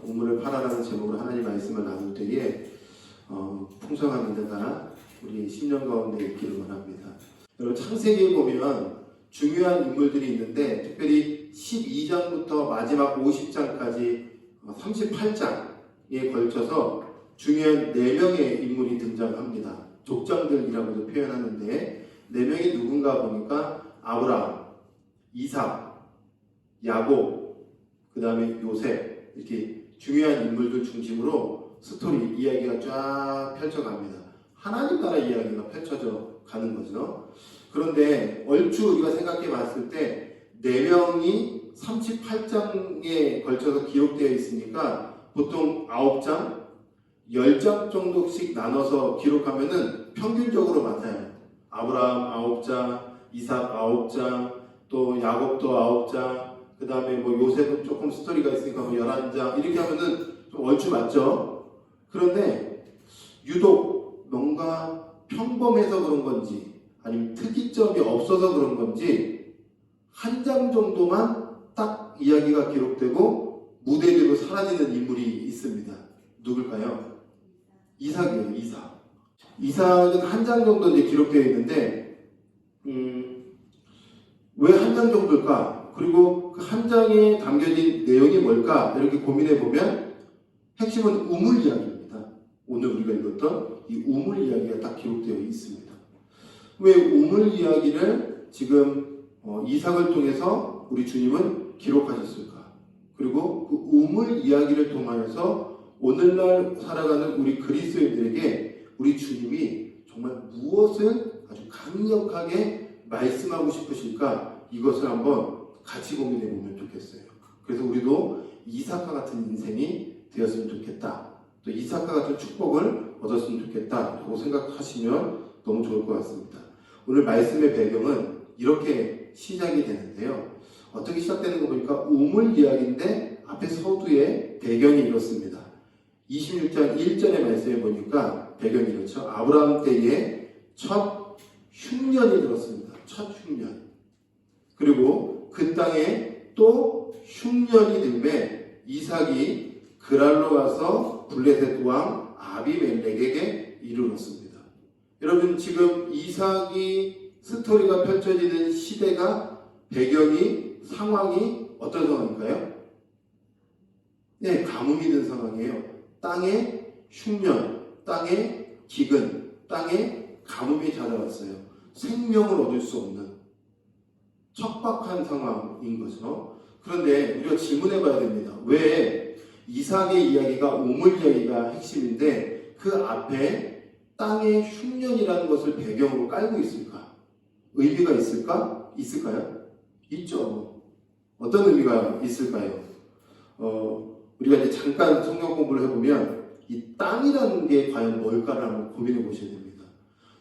우물을 파라라는 제목으로 하나님 말씀을 나눌 때에 풍성한 은혜가 우리 10년 가운데 있기를 원합니다. 여러분 창세기에 보면 중요한 인물들이 있는데 특별히 12장부터 마지막 50장까지 38장에 걸쳐서 중요한 4명의 인물이 등장합니다. 족장들이라고도 표현하는데 4명이 누군가 보니까 아브라함, 이삭, 야곱, 그 다음에 요셉 이렇게 중요한 인물들 중심으로 스토리 이야기가 쫙 펼쳐갑니다. 하나님 나라 이야기가 펼쳐져 가는 거죠. 그런데 얼추 우리가 생각해 봤을 때 4명이 38장에 걸쳐서 기록되어 있으니까 보통 9장, 10장 정도씩 나눠서 기록하면은 평균적으로 맞아요. 아브라함 9장, 이삭 9장, 또 야곱도 9장, 그 다음에 뭐 요셉은 조금 스토리가 있으니까 뭐 11장 이렇게 하면은 좀 얼추 맞죠? 그런데 유독 뭔가 평범해서 그런 건지 아니면 특이점이 없어서 그런 건지 한 장 정도만 딱 이야기가 기록되고 무대 위로 사라지는 인물이 있습니다. 누굴까요? 이삭이에요. 이삭은 한 장 정도 이제 기록되어 있는데 왜 한 장 정도일까? 그리고 그 한 장에 담겨진 내용이 뭘까? 이렇게 고민해 보면 핵심은 우물 이야기입니다. 오늘 우리가 읽었던 이 우물 이야기가 딱 기록되어 있습니다. 왜 우물 이야기를 지금 이삭을 통해서 우리 주님은 기록하셨을까? 그리고 그 우물 이야기를 통하여서 오늘날 살아가는 우리 그리스도인들에게 우리 주님이 정말 무엇을 아주 강력하게 말씀하고 싶으실까? 이것을 한번 같이 고민해 보면 좋겠어요. 그래서 우리도 이삭과 같은 인생이 되었으면 좋겠다. 또 이삭과 같은 축복을 얻었으면 좋겠다. 라고 생각하시면 너무 좋을 것 같습니다. 오늘 말씀의 배경은 이렇게 시작이 되는데요. 어떻게 시작되는 거 보니까 우물 이야기인데 앞에 서두에 배경이 이렇습니다. 26장 1절의 말씀에 보니까 배경이 이렇죠. 아브라함 때에 첫 흉년이 들었습니다. 첫 흉년. 그리고 그 땅에 또 흉년이 들매 이삭이 그랄로 가서 블레셋 왕 아비멜렉에게 이르렀습니다. 여러분 지금 이삭이 스토리가 펼쳐지는 시대가 배경이 상황이 어떤 상황일까요? 네, 가뭄이 든 상황이에요. 땅에 흉년, 땅에 기근, 땅에 가뭄이 찾아왔어요. 생명을 얻을 수 없는 척박한 상황인 거죠. 그런데 우리가 질문해 봐야 됩니다. 왜 이삭의 이야기가 우물 이야기가 핵심인데 그 앞에 땅의 흉년이라는 것을 배경으로 깔고 있을까? 의미가 있을까? 있을까요? 있죠. 어떤 의미가 있을까요? 우리가 이제 잠깐 성경 공부를 해보면 이 땅이라는 게 과연 뭘까를 한번 고민해 보셔야 됩니다.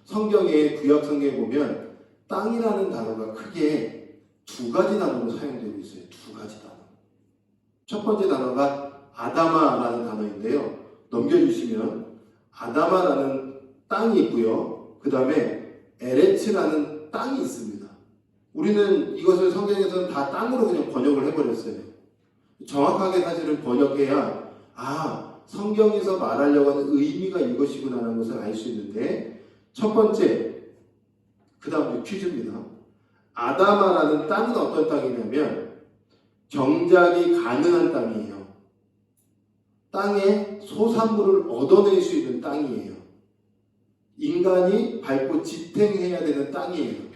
성경의 구약 성경에 보면 땅이라는 단어가 크게 2가지 단어로 사용되고 있어요. 2가지 단어. 첫 번째 단어가 아다마라는 단어인데요. 넘겨주시면 아다마라는 땅이 있고요. 그 다음에 에레츠라는 땅이 있습니다. 우리는 이것을 성경에서는 다 땅으로 그냥 번역을 해버렸어요. 정확하게 사실은 번역해야 성경에서 말하려고 하는 의미가 이것이구나 하는 것을 알 수 있는데 첫 번째, 그 다음 퀴즈입니다. 아다마라는 땅은 어떤 땅이냐면 경작이 가능한 땅이에요. 땅에 소산물을 얻어낼 수 있는 땅이에요. 인간이 밟고 지탱해야 되는 땅이에요.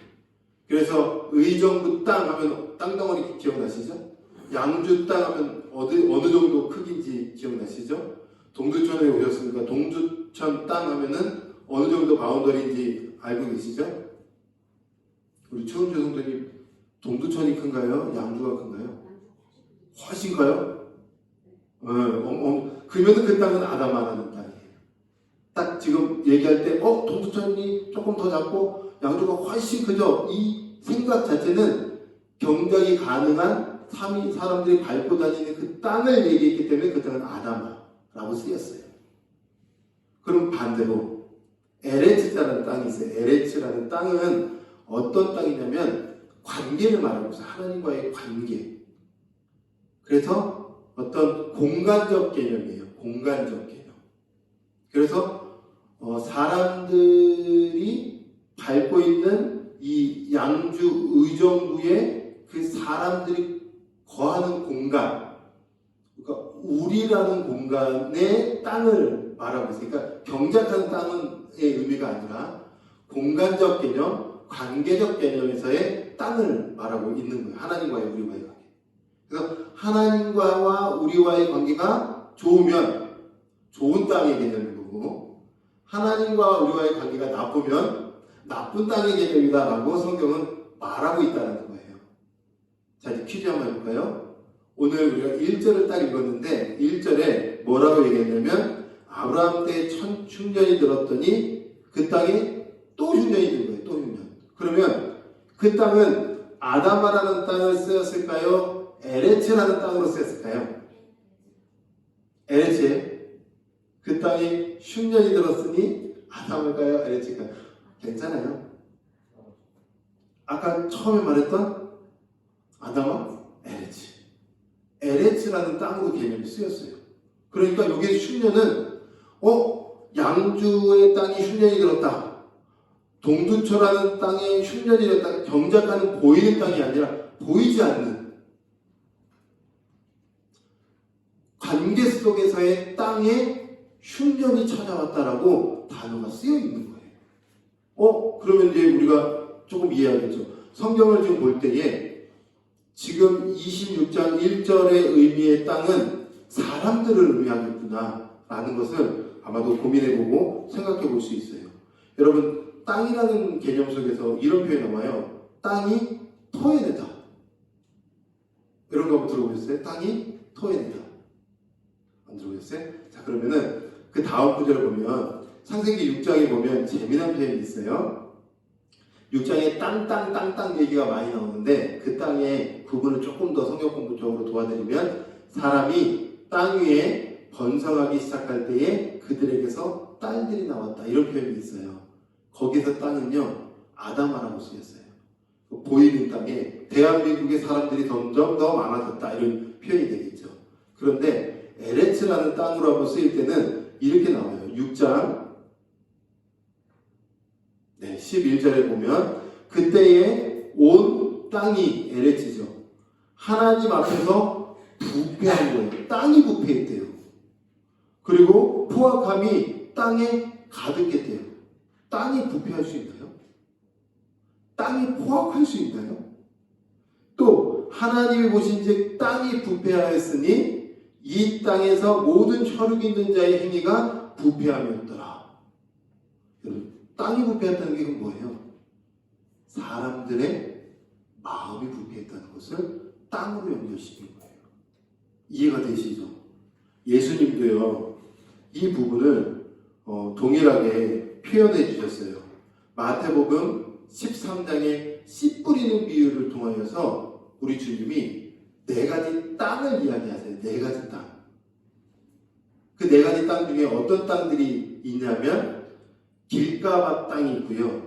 그래서 의정부 땅 하면 땅덩어리 기억나시죠? 양주 땅 하면 어느 정도 크기인지 기억나시죠? 동두천에 오셨으니까 동두천 땅 하면은 어느 정도 바운더리인지 알고 계시죠? 우리 최은주 성도님, 동두천이 큰가요? 양주가 큰가요? 훨씬 커요? 그러면 그 땅은 아다마라는 땅이에요. 딱 지금 얘기할 때 동두천이 조금 더 작고 양주가 훨씬 크죠? 이 생각 자체는 경작이 가능한 사람들이 밟고 다니는 그 땅을 얘기했기 때문에 그 땅은 아다마라고 쓰였어요. 그럼 반대로 에레츠라는 땅이 있어요. 에레츠라는 땅은 어떤 땅이냐면 관계를 말하고 있어요. 하나님과의 관계. 그래서 어떤 공간적 개념이에요. 공간적 개념. 그래서 사람들이 밟고 있는 이 양주 의정부의 그 사람들이 거하는 공간, 그러니까 우리라는 공간의 땅을 말하고 있어요. 그러니까 경작하는 땅의 의미가 아니라 공간적 개념, 관계적 개념에서의 땅을 말하고 있는 거예요. 하나님과의 우리와의 관계. 그래서 하나님과 우리와의 관계가 좋으면 좋은 땅의 개념인 거고, 하나님과 우리와의 관계가 나쁘면 나쁜 땅의 개념이다라고 성경은 말하고 있다는 거예요. 자, 이제 퀴즈 한번 해볼까요? 오늘 우리가 1절을 딱 읽었는데 1절에 뭐라고 얘기했냐면 아브라함 때 흉년이 들었더니 그 땅에 또 흉년이 든 거예요. 또 흉년. 그러면 그 땅은 아다마라는 땅을 쓰였을까요? 에레츠라는 땅으로 쓰였을까요? 에레츠. 그 땅에 흉년이 들었으니 아다마일까요? 에레츠일까요? 괜찮아요. 아까 처음에 말했던 아다마, 에레츠. 에레츠라는 땅으로 개념이 쓰였어요. 그러니까 여기에 흉년은 양주의 땅이 흉년이 들었다. 동두초라는 땅에 흉년이 들었다. 경작하는 보이는 땅이 아니라 보이지 않는 관계 속에서의 땅에 흉년이 찾아왔다라고 단어가 쓰여 있는 거예요. 그러면 이제 우리가 조금 이해하겠죠. 성경을 지금 볼 때에 지금 26장 1절의 의미의 땅은 사람들을 의미하겠구나 라는 것을 아마도 고민해보고 생각해 볼 수 있어요. 여러분, 땅이라는 개념 속에서 이런 표현이 나와요. 땅이 토해내다. 이런 거 한번 들어보셨어요? 땅이 토해내다. 안 들어보셨어요? 자, 그러면은 그 다음 구절을 보면 창세기 6장에 보면 재미난 표현이 있어요. 6장에 땅 얘기가 많이 나오는데 그 땅의 부분을 조금 더 성경 공부적으로 도와드리면 사람이 땅 위에 번성하기 시작할 때에 그들에게서 딸들이 나왔다. 이런 표현이 있어요. 거기서 땅은요, 아다마라고 쓰였어요. 보이는 땅에 대한민국의 사람들이 점점 더 많아졌다. 이런 표현이 되겠죠. 그런데 에레츠라는 땅으로 한번 쓰일 때는 이렇게 나와요. 6장 11절에 보면 그때에 온 땅이 에레츠죠. 하나님 앞에서 부패한 거예요. 땅이 부패했대요. 그리고 포악함이 땅에 가득했대요. 땅이 부패할 수 있나요? 땅이 포악할 수 있나요? 또 하나님이 보신즉 땅이 부패하였으니 이 땅에서 모든 혈육 있는 자의 행위가 부패함이었더라. 땅이 부패했다는 게 그건 뭐예요? 사람들의 마음이 부패했다는 것을 땅으로 연결시킨 거예요. 이해가 되시죠? 예수님도요, 이 부분을 동일하게 표현해 주셨어요. 마태복음 13장에 씨 뿌리는 비유를 통하여서 우리 주님이 네 가지 땅을 이야기하세요. 네 가지 땅. 그 네 가지 땅 중에 어떤 땅들이 있냐면 길가밭 땅이 있고요.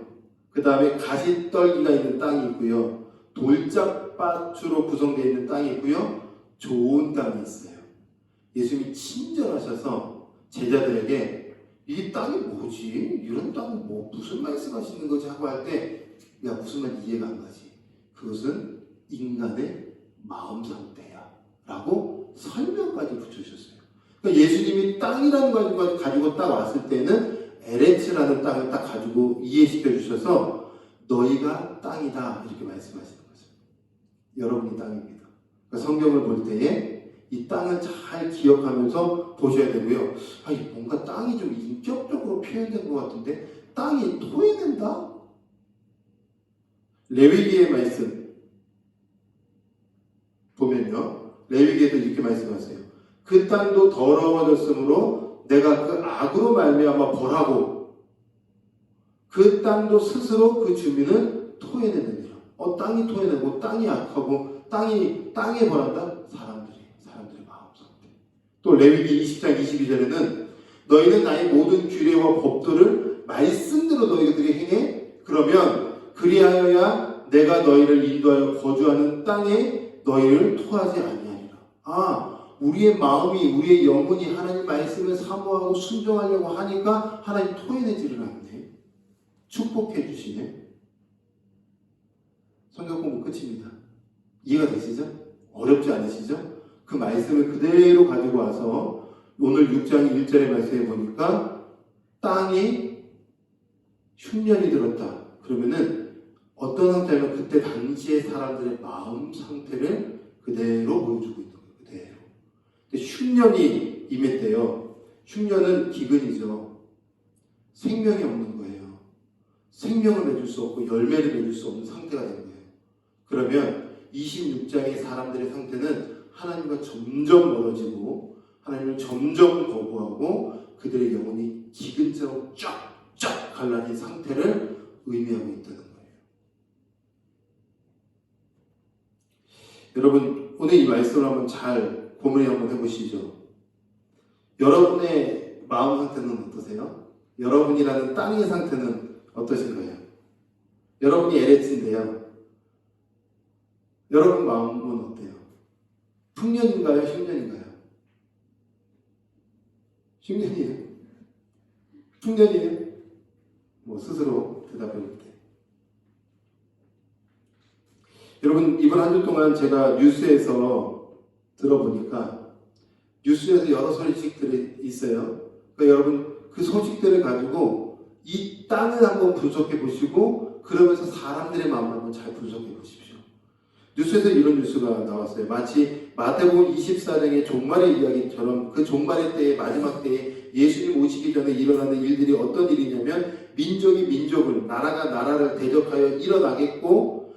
그 다음에 가시떨기가 있는 땅이 있고요. 돌짝밭으로 구성되어 있는 땅이 있고요. 좋은 땅이 있어요. 예수님이 친절하셔서 제자들에게 이 땅이 뭐지? 이런 땅은 무슨 말씀하시는 거지? 하고 할 때 야, 무슨 말 이해가 안 가지? 그것은 인간의 마음 상태야 라고 설명까지 붙여주셨어요. 그러니까 예수님이 땅이라는 걸 가지고 딱 왔을 때는 에레츠라는 땅을 딱 가지고 이해시켜 주셔서 너희가 땅이다 이렇게 말씀하시는 거죠. 여러분이 땅입니다. 그러니까 성경을 볼 때에 이 땅을 잘 기억하면서 보셔야 되고요. 뭔가 땅이 좀 인격적으로 표현된 것 같은데 땅이 토해낸다? 레위기의 말씀 보면요. 레위기에도 이렇게 말씀하세요. 그 땅도 더러워졌으므로 내가 그 악으로 말미암아 벌하고 그 땅도 스스로 그 주민을 토해내느니라. 땅이 토해내고 땅이 악하고 땅에 벌한다? 사람들의 마음 상태. 또 레위기 20장 22절에는 너희는 나의 모든 규례와 법도를 말씀대로 너희들이 행해 그러면 그리하여야 내가 너희를 인도하여 거주하는 땅에 너희를 토하지 아니하리라. 우리의 마음이, 우리의 영혼이 하나님 말씀을 사모하고 순종하려고 하니까 하나님 토해내지를 않네. 축복해 주시네. 성경 공부 끝입니다. 이해가 되시죠? 어렵지 않으시죠? 그 말씀을 그대로 가지고 와서 오늘 6장 1절의 말씀에 보니까 땅이 흉년이 들었다. 그러면은 어떤 상태냐면 그때 당시의 사람들의 마음 상태를 그대로 보여주고 있는 거예요. 그대로. 근데 흉년이 임했대요. 흉년은 기근이죠. 생명이 없는 거예요. 생명을 맺을 수 없고 열매를 맺을 수 없는 상태가 되는 거예요. 그러면 26장의 사람들의 상태는 하나님과 점점 멀어지고 하나님을 점점 거부하고 그들의 영혼이 기근처럼 쫙쫙 갈라진 상태를 의미하고 있다는 거예요. 여러분, 오늘 이 말씀을 한번 잘 고민을 한번 해보시죠. 여러분의 마음 상태는 어떠세요? 여러분이라는 땅의 상태는 어떠신가요? 여러분이 LH인데요. 여러분 마음은 어때요? 풍년인가요? 흉년인가요? 흉년이에요? 풍년이에요? 뭐 스스로 대답해 볼게요. 여러분, 이번 한 주 동안 제가 뉴스에서 들어보니까 뉴스에서 여러 소식들이 있어요. 그러니까 여러분 그 소식들을 가지고 이 땅을 한번 분석해 보시고 그러면서 사람들의 마음을 한번 잘 분석해 보십시오. 뉴스에서 이런 뉴스가 나왔어요. 마치 마태복음 24장의 종말의 이야기처럼 그 종말의 때의 마지막 때에 예수님 오시기 전에 일어나는 일들이 어떤 일이냐면 민족이 민족을, 나라가 나라를 대적하여 일어나겠고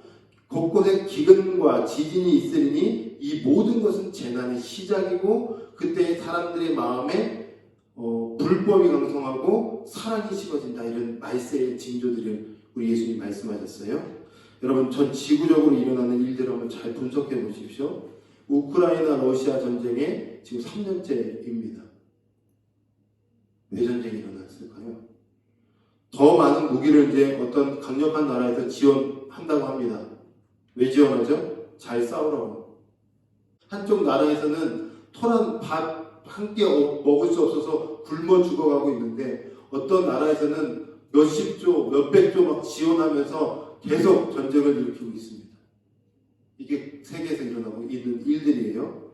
곳곳에 기근과 지진이 있으리니 이 모든 것은 재난의 시작이고 그때 사람들의 마음에 불법이 강성하고 사랑이 식어진다. 이런 말세의 징조들을 우리 예수님 말씀하셨어요. 여러분, 전 지구적으로 일어나는 일들을 한번 잘 분석해 보십시오. 우크라이나 러시아 전쟁에 지금 3년째입니다. 왜 전쟁이 일어났을까요? 더 많은 무기를 이제 어떤 강력한 나라에서 지원한다고 합니다. 왜 지원하죠? 잘 싸우라고. 한쪽 나라에서는 토란 밥 한 끼 먹을 수 없어서 굶어 죽어가고 있는데 어떤 나라에서는 몇십조, 몇백조 막 지원하면서 계속 전쟁을 일으키고 있습니다. 이게 세계에서 일어나고 있는 일들이에요.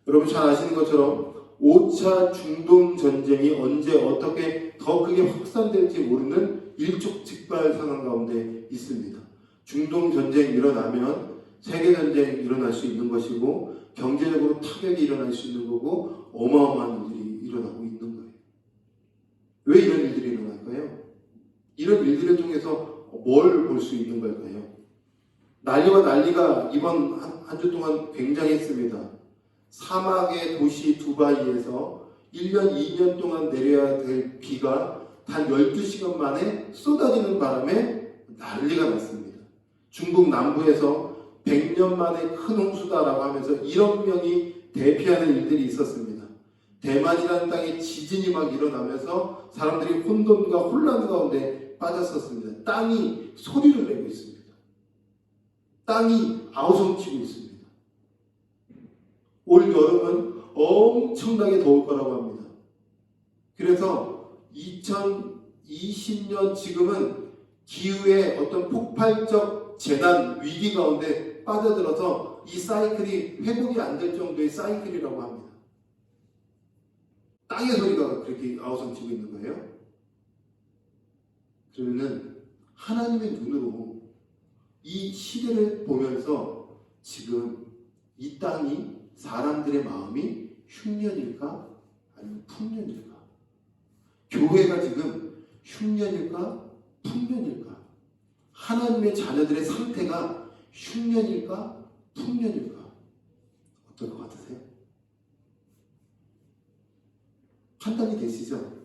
여러분 잘 아시는 것처럼 5차 중동 전쟁이 언제 어떻게 더 크게 확산될지 모르는 일촉즉발 상황 가운데 있습니다. 중동 전쟁이 일어나면 세계 전쟁이 일어날 수 있는 것이고 경제적으로 타격이 일어날 수 있는 거고 어마어마한 일들이 일어나고 있는 거예요. 왜 이런 일들이 일어날까요? 이런 일들을 통해서 뭘 볼 수 있는 걸까요? 난리와 난리가 이번 한 주 동안 굉장했습니다. 사막의 도시 두바이에서 1년, 2년 동안 내려야 될 비가 단 12시간 만에 쏟아지는 바람에 난리가 났습니다. 중국 남부에서 100년 만에 큰 홍수다라고 하면서 1억 명이 대피하는 일들이 있었습니다. 대만이라는 땅에 지진이 막 일어나면서 사람들이 혼돈과 혼란 가운데 빠졌었습니다. 땅이 소리를 내고 있습니다. 땅이 아우성치고 있습니다. 올 여름은 엄청나게 더울 거라고 합니다. 그래서 2020년 지금은 기후의 어떤 폭발적 재난 위기 가운데 빠져들어서 이 사이클이 회복이 안 될 정도의 사이클이라고 합니다. 땅의 소리가 그렇게 아우성치고 있는 거예요. 그러면은 하나님의 눈으로 이 시대를 보면서 지금 이 땅이 사람들의 마음이 흉년일까 아니면 풍년일까? 교회가 지금 흉년일까 풍년일까? 하나님의 자녀들의 상태가 흉년일까 풍년일까? 어떨 것 같으세요? 판단이 되시죠?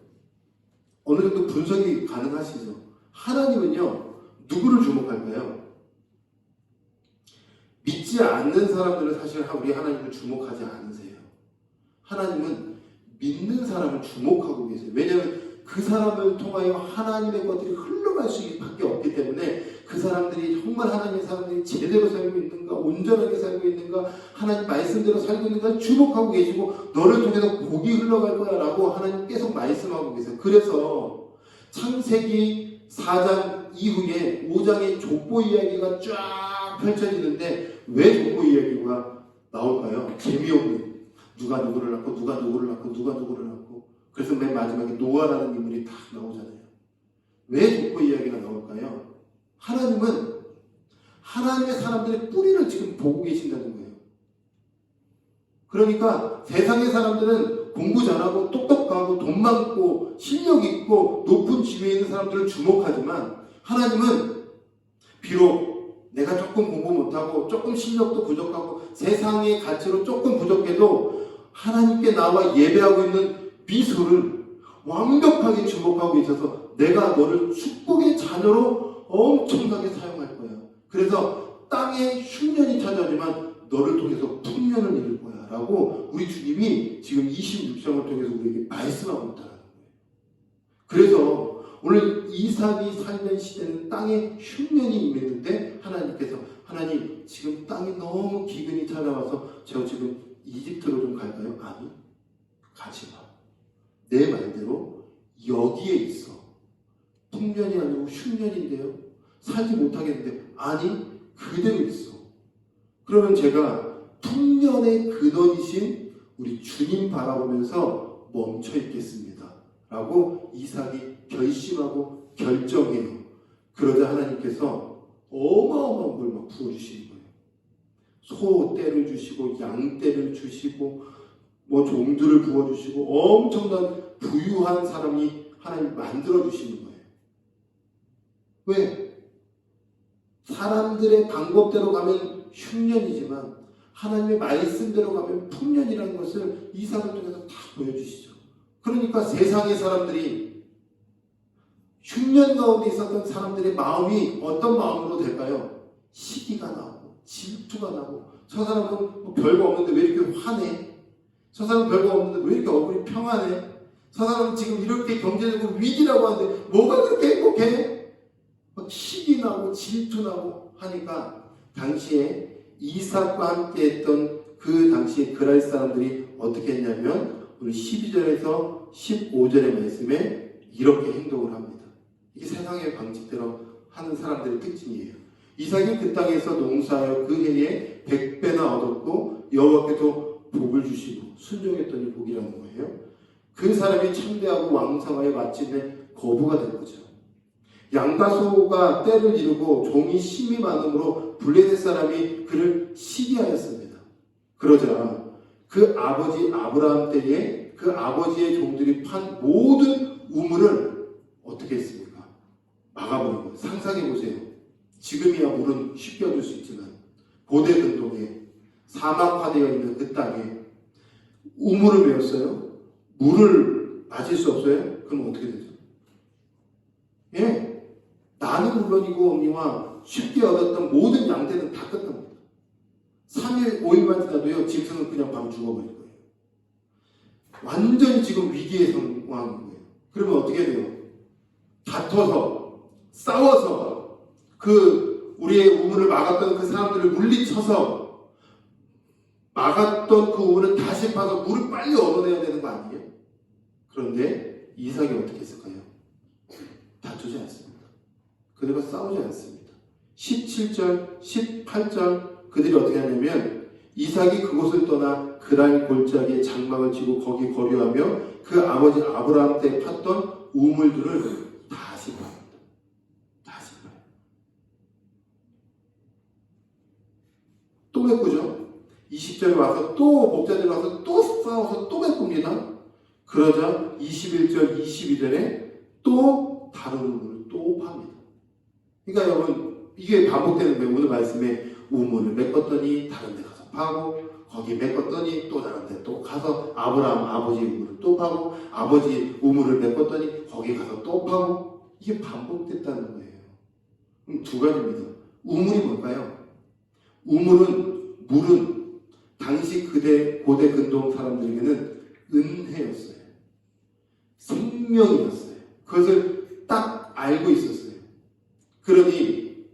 어느 정도 분석이 가능하시죠? 하나님은요, 누구를 주목할까요? 믿지 않는 사람들은 사실 우리 하나님을 주목하지 않으세요. 하나님은 믿는 사람을 주목하고 계세요. 왜냐하면 그 사람을 통하여 하나님의 것들이 흘러갈 수밖에 없기 때문에 그 사람들이 정말 하나님의 사람들이 제대로 살고 있는가, 온전하게 살고 있는가, 하나님 말씀대로 살고 있는가 주목하고 계시고 너를 통해서 복이 흘러갈 거야 라고 하나님 계속 말씀하고 계세요. 그래서 창세기 4장 이후에 5장의 족보 이야기가 쫙 펼쳐지는데 왜 족보 이야기가 나올까요? 재미없는, 누가 누구를 낳고 누가 누구를 낳고 누가 누구를 낳고. 그래서 맨 마지막에 노아라는 인물이 딱 나오잖아요. 왜 족보 이야기가 나올까요? 하나님은 하나님의 사람들의 뿌리를 지금 보고 계신다는 거예요. 그러니까 세상의 사람들은 공부 잘하고 똑똑하고 돈 많고 실력 있고 높은 지위에 있는 사람들을 주목하지만 하나님은 비록 내가 조금 공부 못하고 조금 실력도 부족하고 세상의 가치로 조금 부족해도 하나님께 나와 예배하고 있는 미소를 완벽하게 주목하고 있어서 내가 너를 축복의 자녀로 엄청나게 사용할 거야. 그래서 땅에 흉년이 찾아오지만 너를 통해서 풍년을 이룰 거야 라고 우리 주님이 지금 26장을 통해서 우리에게 말씀하고 있다는 거예요. 그래서 오늘 이삭이 살던 시대는 땅에 흉년이 임했는데 하나님 지금 땅이 너무 기근이 찾아와서 저 지금 이집트로 좀 갈까요? 아니, 가지 마. 내 말대로 여기에 있어. 풍년이 아니고 흉년인데요. 살지 못하겠는데 아니, 그대로 있어. 그러면 제가 풍년의 근원이신 우리 주님 바라보면서 멈춰 있겠습니다 라고 이삭이 결심하고 결정해요. 그러자 하나님께서 어마어마한 걸 막 부어주시는 거예요. 소 떼를 주시고 양 떼를 주시고 뭐 종들을 부어주시고 엄청난 부유한 사람이 하나님 만들어주시는 거예요. 왜? 사람들의 방법대로 가면 흉년이지만 하나님의 말씀대로 가면 풍년이라는 것을 이삭을 통해서 다 보여주시죠. 그러니까 세상의 사람들이 흉년 가운데 있었던 사람들의 마음이 어떤 마음으로 될까요? 시기가 나고 질투가 나고 저 사람은 뭐 별거 없는데 왜 이렇게 화내? 저 사람은 별거 없는데 왜 이렇게 얼굴이 평안해? 저 사람은 지금 이렇게 경제적으로 위기라고 하는데 뭐가 그렇게 행복해? 막 시기 나고 질투 나고 하니까 당시에 이삭과 함께 했던 그 당시에 그랄 사람들이 어떻게 했냐면 우리 12절에서 15절의 말씀에 이렇게 행동을 합니다. 이게 세상의 방식대로 하는 사람들의 특징이에요. 이삭이 그 땅에서 농사하여 그 해에 100배나 얻었고 여호와께서 복을 주시고 순종했더니 복이라는 거예요. 그 사람이 창대하고 왕성하여 마침내 거부가 된 거죠. 양과 소가 떼를 이루고 종이 심이 많음으로 블레셋 사람이 그를 시기하였습니다. 그러자 그 아버지 아브라함 때에 그 아버지의 종들이 판 모든 우물을 어떻게 했습니까? 막아버린 거예요. 상상해보세요. 지금이야 물은 쉽게 얻을 수 있지만 고대 근동에 사막화되어 있는 그 땅에 우물을 메웠어요. 물을 마실 수 없어요? 그럼 어떻게 되죠? 예, 나는 물론이고 언니와 쉽게 얻었던 모든 양떼는 다 끝납니다. 3일, 5일만 지나도요, 짐승은 그냥 바로 죽어버릴 거예요. 완전히 지금 위기의 상황인 거예요. 그러면 어떻게 돼요? 다퉈서, 싸워서, 우리의 우물을 막았던 그 사람들을 물리쳐서, 막았던 그 우물을 다시 파서 물을 빨리 얻어내야 되는 거 아니에요? 그런데 이삭이 어떻게 했을까요? 다투지 않습니다. 그들과 싸우지 않습니다. 17절, 18절 그들이 어떻게 하냐면 이삭이 그곳을 떠나 그랄 골짜기에 장막을 치고 거기 거류하며 그 아버지 아브라함 때 팠던 우물들을 다시 팝니다. 다시 파요. 또 메꾸죠. 20절에 와서 또 목자들이 와서 또 싸워서 또 메꿉니다. 그러자 21절, 22절에 또 다른 우물을 또 팝니다. 그러니까 여러분 이게 반복되는 거예요. 오늘 말씀에 우물을 메꿨더니 다른 데 가서 파고 거기 메꿨더니 또 다른 데 또 가서 아브라함 아버지 우물을 또 파고 아버지 우물을 메꿨더니 거기 가서 또 파고 이게 반복됐다는 거예요. 그럼 두 가지입니다. 우물이 뭘까요? 물은 당시 고대 근동 사람들에게는 은혜였어요. 생명이었어요. 그것을 딱 알고 있었어요. 그러니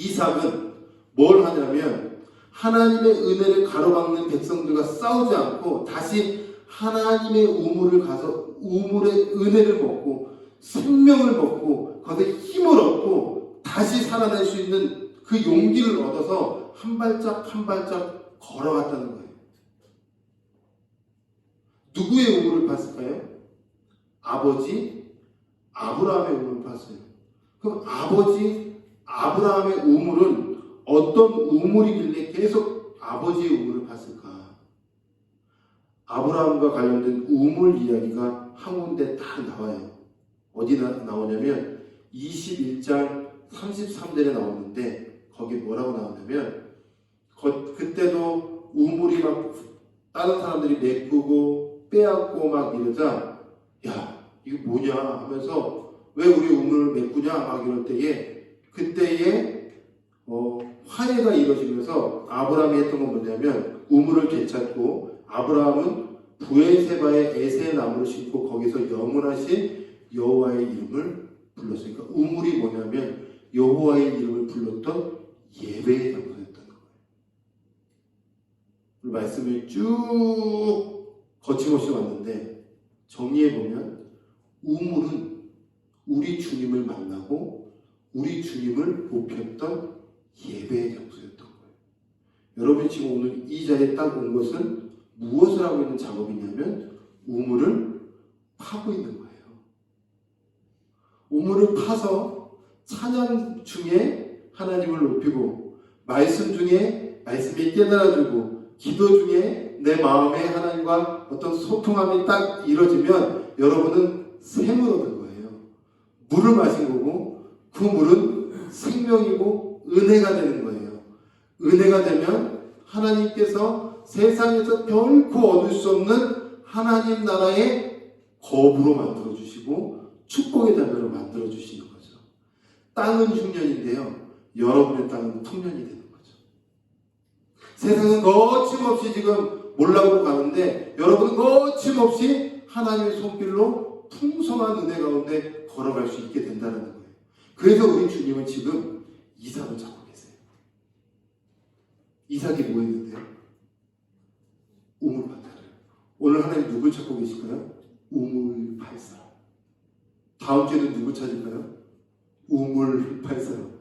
이삭은 뭘 하냐면 하나님의 은혜를 가로막는 백성들과 싸우지 않고 다시 하나님의 우물을 가서 우물의 은혜를 먹고 생명을 먹고 거기에 힘을 얻고 다시 살아날 수 있는 그 용기를 얻어서 한 발짝 한 발짝 걸어갔다는 거예요. 누구의 우물을 팠을까요? 아버지 아브라함의 우물을 팠어요. 그럼 아버지 아브라함의 우물은 어떤 우물이길래 계속 아버지의 우물을 팠을까? 아브라함과 관련된 우물 이야기가 한 군데 딱 나와요. 어디 나오냐면 21장 33절에 나오는데 거기 뭐라고 나오냐면 그때도 우물이 막 다른 사람들이 메꾸고 빼앗고 막 이러자 야 이거 뭐냐 하면서 왜 우리 우물을 메꾸냐 막 이럴 때에 그때에 화해가 이루어지면서 아브라함이 했던 건 뭐냐면 우물을 되찾고 아브라함은 부엘세바에 에세의 나무를 심고 거기서 영원하신 여호와의 이름을 불렀어요. 그러니까 우물이 뭐냐면 여호와의 이름을 불렀던 예배의 장소였다는 거예요. 말씀을 쭉 거침없이 왔는데 정리해보면 우물은 우리 주님을 만나고 우리 주님을 높였던 예배의 장소였던 거예요. 여러분이 지금 오늘 이 자리에 딱 온 것은 무엇을 하고 있는 작업이냐면 우물을 파고 있는 거예요. 우물을 파서 찬양 중에 하나님을 높이고 말씀 중에 말씀이 깨달아주고 기도 중에 내 마음에 하나님과 어떤 소통함이 딱 이루어지면 여러분은 샘을 얻은 거예요. 물을 마신 거고 그 물은 생명이고 은혜가 되는 거예요. 은혜가 되면 하나님께서 세상에서 결코 얻을 수 없는 하나님 나라의 거부로 만들어주시고 축복의 자녀로 만들어주시는 거죠. 땅은 흉년인데요. 여러분의 땅은 풍년이 되는 거죠. 세상은 거침없이 지금 몰락으로 가는데 여러분은 거침없이 하나님의 손길로 풍성한 은혜 가운데 걸어갈 수 있게 된다는 거예요. 그래서 우리 주님은 지금 이삭을 찾고 계세요. 이삭이 뭐 했는데요? 우물 파타를. 오늘 하나님 누굴 찾고 계실까요? 우물 팔 사람. 다음 주에는 누구 찾을까요? 우물 팔 사람.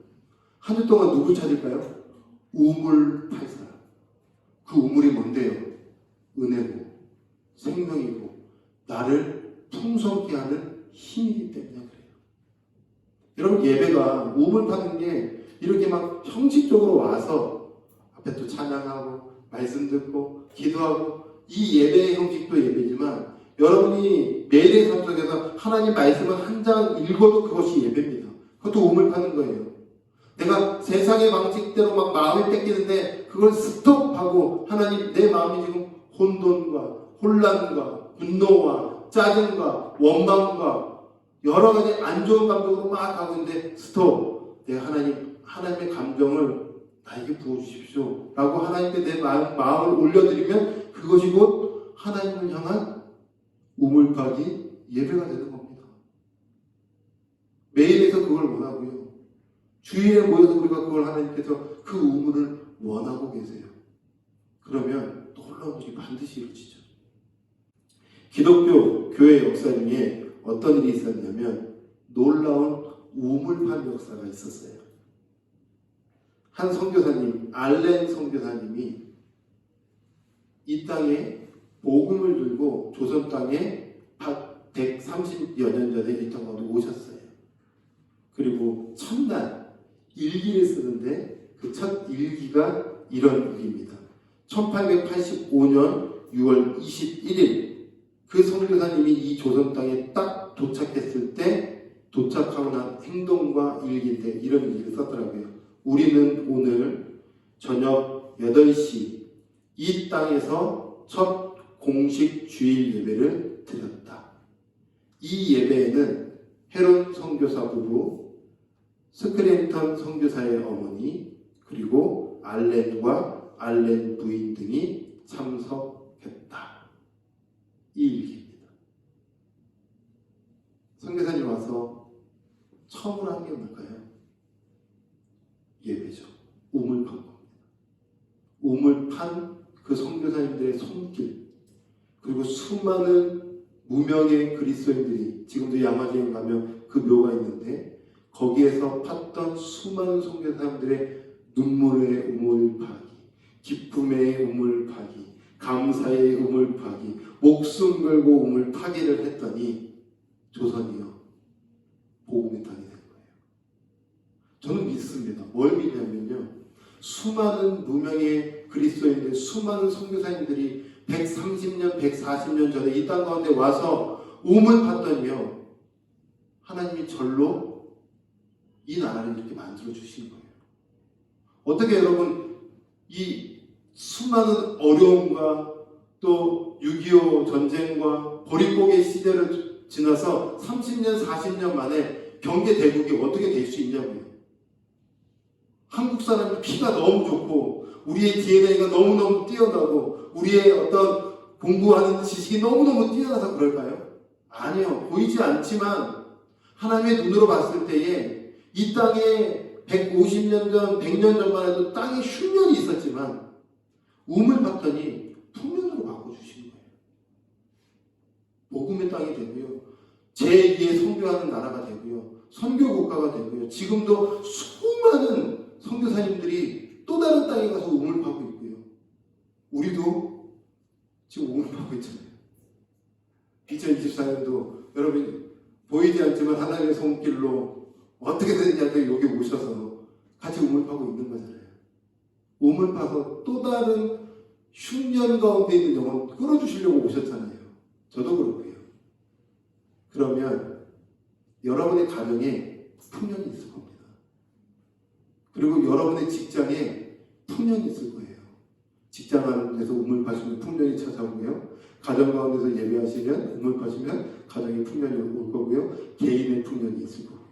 한 주 동안 누구 찾을까요? 우물 팔 사람. 그 우물이 뭔데요? 은혜고 생명이고 나를 풍성케 하는 힘이기 때문에 그래요. 여러분 예배가 우물 파는 게 이렇게 막 형식적으로 와서 앞에 또 찬양하고 말씀 듣고 기도하고 이 예배의 형식도 예배지만 여러분이 매일의 삶 속에서 하나님 말씀을 한 장 읽어도 그것이 예배입니다. 그것도 우물 파는 거예요. 내가 세상의 방식대로 막 마음이 뺏기는데 그걸 스톱하고 하나님 내 마음이 지금 혼돈과 혼란과 분노와 짜증과 원망과 여러 가지 안 좋은 감정으로 막 가고 있는데 스톱. 내가 하나님의 감정을 나에게 부어주십시오 라고 하나님께 내 마음을 올려드리면 그것이 곧 하나님을 향한 우물파기 예배가 되는 겁니다. 매일에서 그걸 원하고요. 주일에 모여서 우리가 그걸 하나님께서 그 우물을 원하고 계세요. 그러면 놀라운 일이 반드시 이루어지죠. 기독교 교회 역사 중에 어떤 일이 있었냐면 놀라운 우물판 역사가 있었어요. 한 선교사님, 알렌 선교사님이 이 땅에 복음을 들고 조선 땅에 130여 년 전에 이 땅으로 오셨어요. 그리고 첫날 일기를 쓰는데 그 첫 일기가 이런 일기입니다. 1885년 6월 21일 그 선교사님이 이 조선 땅에 딱 도착했을 때 도착하고 난 행동과 일기인데 이런 일기를 썼더라고요. 우리는 오늘 저녁 8시 이 땅에서 첫 공식 주일 예배를 드렸다. 이 예배에는 헤론 선교사 부부, 스크랜턴 선교사의 어머니, 그리고 알렌과 알렌 부인 등이 참석했다. 이 일기입니다. 선교사님 와서 처음으로 한 게 뭘까요? 예배죠. 선교사님들의 손길, 그리고 수많은 무명의 그리스도인들이 지금도 양화제에 가면 그 묘가 있는데 거기에서 팠던 수많은 선교사님들의 눈물의 우물파기, 기쁨의 우물파기, 감사의 우물파기, 목숨 걸고 우물파기를 했더니 조선이요 복음의 땅이 된 거예요. 저는 믿습니다. 뭘 믿냐면요, 수많은 무명의 그리스도인들, 수많은 선교사님들이 130년, 140년 전에 이 땅 가운데 와서 우물 팠더니요, 하나님이 절로 이 나라를 이렇게 만들어 주신 거예요. 어떻게 여러분 이 수많은 어려움과 또 6.25 전쟁과 보릿고개 시대를 지나서 30년, 40년 만에 경계 대국이 어떻게 될 수 있냐고요. 한국 사람이 피가 너무 좋고 우리의 DNA가 너무너무 뛰어나고 우리의 어떤 공부하는 지식이 너무너무 뛰어나서 그럴까요? 아니요. 보이지 않지만 하나님의 눈으로 봤을 때에 이 땅에 150년 전, 100년 전만 해도 땅에 흉년이 있었지만 우물 봤더니 풍년으로 바꿔주신 거예요. 복음의 땅이 되고요. 제2의 선교하는 나라가 되고요. 선교 국가가 되고요. 지금도 수많은 선교사님들이 또 다른 땅에 가서 우물 파고 있고요. 우리도 지금 우물 파고 있잖아요. 2024년도 여러분 보이지 않지만 하나님의 손길로 어떻게든지 여기 오셔서 같이 우물 파고 있는 거잖아요. 우물 파서 또 다른 흉년 가운데 있는 영혼 끌어주시려고 오셨잖아요. 저도 그렇고요. 그러면 여러분의 가정에 풍년이 있을 겁니다. 그리고 여러분의 직장에 풍년이 있을 거예요. 직장 가운데서 우물 파시면 풍년이 찾아오고요. 가정 가운데서 예배하시면 우물 파시면 가정에 풍년이 올 거고요. 개인의 풍년이 있을 거고요.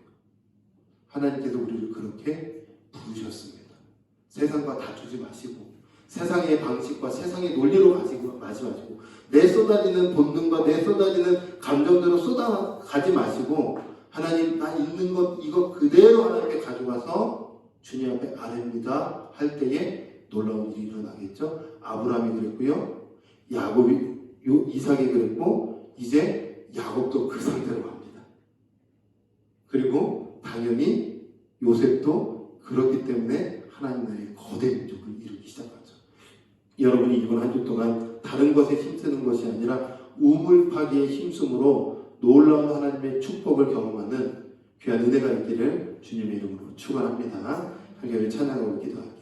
하나님께서 우리를 그렇게 부르셨습니다. 세상과 다투지 마시고 세상의 방식과 세상의 논리로 가지 마시고 내 쏟아지는 본능과 내 쏟아지는 감정대로 쏟아가지 마시고 하나님 나 있는 것 이거 그대로 하나님께 가져가서 주님 앞에 아뢰입니다 할 때에 놀라운 일이 일어나겠죠. 아브라함이 그랬고요. 야곱이 이삭이 그랬고 이제 야곱도 그 상태로 갑니다. 그리고 당연히 요셉도 그렇기 때문에 하나님 나라의 거대 민족을 이루기 시작하죠. 여러분이 이번 한 주 동안 다른 것에 힘쓰는 것이 아니라 우물파기에 힘쓰므로 놀라운 하나님의 축복을 경험하는 귀한 은혜가 있기를 주님의 이름으로 축원합니다. 함께 찬양하고 기도할게요.